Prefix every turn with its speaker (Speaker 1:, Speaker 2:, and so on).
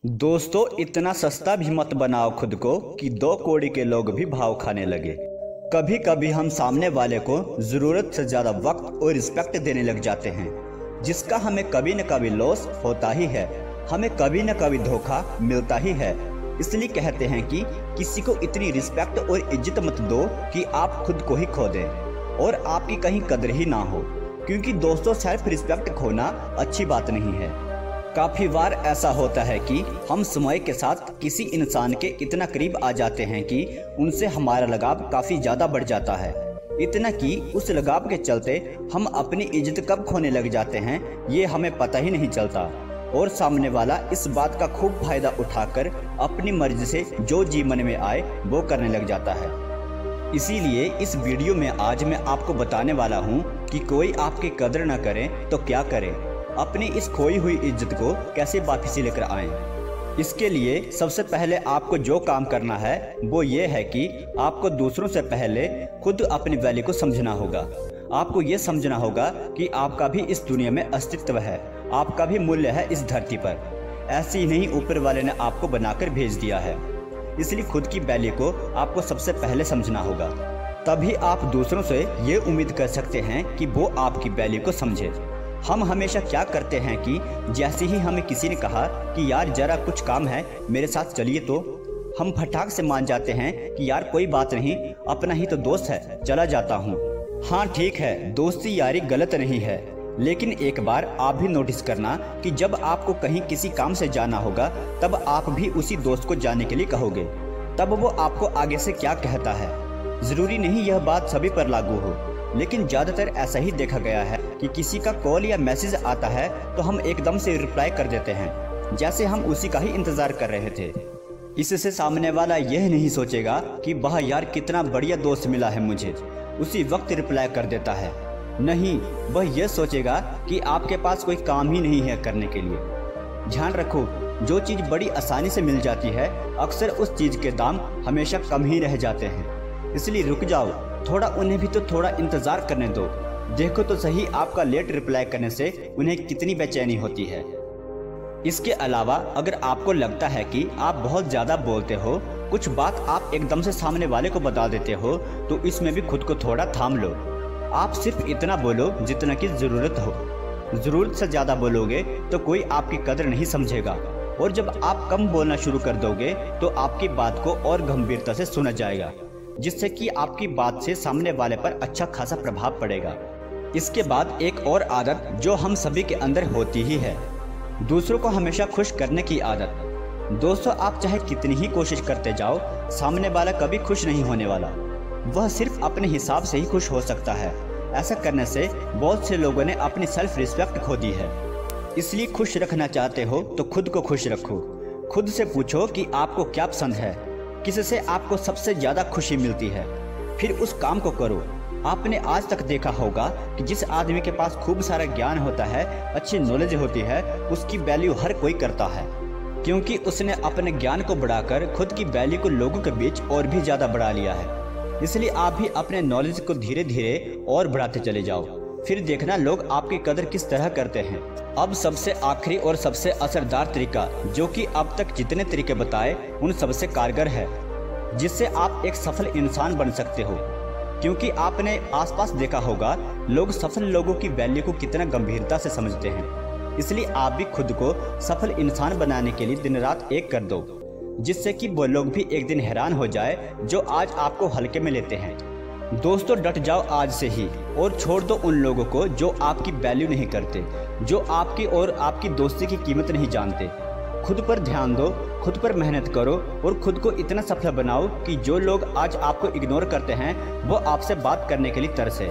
Speaker 1: दोस्तों, इतना सस्ता भी मत बनाओ खुद को कि 2 कौड़ी के लोग भी भाव खाने लगे। कभी कभी हम सामने वाले को ज़रूरत से ज़्यादा वक्त और रिस्पेक्ट देने लग जाते हैं, जिसका हमें कभी न कभी लॉस होता ही है, हमें कभी न कभी धोखा मिलता ही है। इसलिए कहते हैं कि किसी को इतनी रिस्पेक्ट और इज्जत मत दो कि आप खुद को ही खो दें और आपकी कहीं कदर ही ना हो, क्योंकि दोस्तों सेल्फ रिस्पेक्ट खोना अच्छी बात नहीं है। काफ़ी बार ऐसा होता है कि हम समय के साथ किसी इंसान के इतना करीब आ जाते हैं कि उनसे हमारा लगाव काफ़ी ज़्यादा बढ़ जाता है, इतना कि उस लगाव के चलते हम अपनी इज्जत कब खोने लग जाते हैं ये हमें पता ही नहीं चलता, और सामने वाला इस बात का खूब फायदा उठाकर अपनी मर्जी से जो जी मन में आए वो करने लग जाता है। इसीलिए इस वीडियो में आज मैं आपको बताने वाला हूँ कि कोई आपकी कदर न करे तो क्या करें, अपनी इस खोई हुई इज्जत को कैसे वापस लेकर आएं। इसके लिए सबसे पहले आपको जो काम करना है वो ये है कि आपको दूसरों से पहले खुद अपनी वैल्यू को समझना होगा। आपको ये समझना होगा कि आपका भी इस दुनिया में अस्तित्व है, आपका भी मूल्य है इस धरती पर। ऐसे ही नहीं ऊपर वाले ने आपको बनाकर भेज दिया है, इसलिए खुद की वैल्यू को आपको सबसे पहले समझना होगा। तभी आप दूसरों से ये उम्मीद कर सकते हैं कि वो आपकी वैल्यू को समझे। हम हमेशा क्या करते हैं कि जैसे ही हमें किसी ने कहा कि यार जरा कुछ काम है मेरे साथ चलिए, तो हम फटाक से मान जाते हैं कि यार कोई बात नहीं, अपना ही तो दोस्त है, चला जाता हूँ। हाँ ठीक है, दोस्ती यारी गलत नहीं है, लेकिन एक बार आप भी नोटिस करना कि जब आपको कहीं किसी काम से जाना होगा तब आप भी उसी दोस्त को जाने के लिए कहोगे, तब वो आपको आगे से क्या कहता है। ज़रूरी नहीं यह बात सभी पर लागू हो, लेकिन ज़्यादातर ऐसा ही देखा गया है कि किसी का कॉल या मैसेज आता है तो हम एकदम से रिप्लाई कर देते हैं, जैसे हम उसी का ही इंतज़ार कर रहे थे। इससे सामने वाला यह नहीं सोचेगा कि वाह यार कितना बढ़िया दोस्त मिला है मुझे, उसी वक्त रिप्लाई कर देता है। नहीं, वह यह सोचेगा कि आपके पास कोई काम ही नहीं है करने के लिए। ध्यान रखो, जो चीज़ बड़ी आसानी से मिल जाती है अक्सर उस चीज़ के दाम हमेशा कम ही रह जाते हैं। इसलिए रुक जाओ, थोड़ा उन्हें भी तो थोड़ा इंतज़ार करने दो। देखो तो सही आपका लेट रिप्लाई करने से उन्हें कितनी बेचैनी होती है। इसके अलावा अगर आपको लगता है कि आप बहुत ज़्यादा बोलते हो, कुछ बात आप एकदम से सामने वाले को बता देते हो, तो इसमें भी खुद को थोड़ा थाम लो। आप सिर्फ इतना बोलो जितना की ज़रूरत हो। ज़रूरत से ज़्यादा बोलोगे तो कोई आपकी कदर नहीं समझेगा, और जब आप कम बोलना शुरू कर दोगे तो आपकी बात को और गंभीरता से सुना जाएगा, जिससे कि आपकी बात से सामने वाले पर अच्छा खासा प्रभाव पड़ेगा। इसके बाद एक और आदत जो हम सभी के अंदर होती ही है, दूसरों को हमेशा खुश करने की आदत। दोस्तों, आप चाहे कितनी ही कोशिश करते जाओ, सामने वाला कभी खुश नहीं होने वाला। वह सिर्फ अपने हिसाब से ही खुश हो सकता है। ऐसा करने से बहुत से लोगों ने अपनी सेल्फ रिस्पेक्ट खो दी है। इसलिए खुश रखना चाहते हो तो खुद को खुश रखो। खुद से पूछो कि आपको क्या पसंद है, किससे आपको सबसे ज़्यादा खुशी मिलती है, फिर उस काम को करो। आपने आज तक देखा होगा कि जिस आदमी के पास खूब सारा ज्ञान होता है, अच्छी नॉलेज होती है, उसकी वैल्यू हर कोई करता है, क्योंकि उसने अपने ज्ञान को बढ़ाकर खुद की वैल्यू को लोगों के बीच और भी ज़्यादा बढ़ा लिया है। इसलिए आप भी अपने नॉलेज को धीरे धीरे और बढ़ाते चले जाओ, फिर देखना लोग आपकी कदर किस तरह करते हैं। अब सबसे आखिरी और सबसे असरदार तरीका, जो कि अब तक जितने तरीके बताए उन सबसे कारगर है, जिससे आप एक सफल इंसान बन सकते हो। क्योंकि आपने आसपास देखा होगा लोग सफल लोगों की वैल्यू को कितना गंभीरता से समझते हैं। इसलिए आप भी खुद को सफल इंसान बनाने के लिए दिन रात एक कर दो, जिससे कि वो लोग भी एक दिन हैरान हो जाए जो आज आपको हल्के में लेते हैं। दोस्तों, डट जाओ आज से ही और छोड़ दो उन लोगों को जो आपकी वैल्यू नहीं करते, जो आपकी और आपकी दोस्ती की कीमत नहीं जानते। खुद पर ध्यान दो, खुद पर मेहनत करो और खुद को इतना सफल बनाओ कि जो लोग आज आपको इग्नोर करते हैं वो आपसे बात करने के लिए तरसे।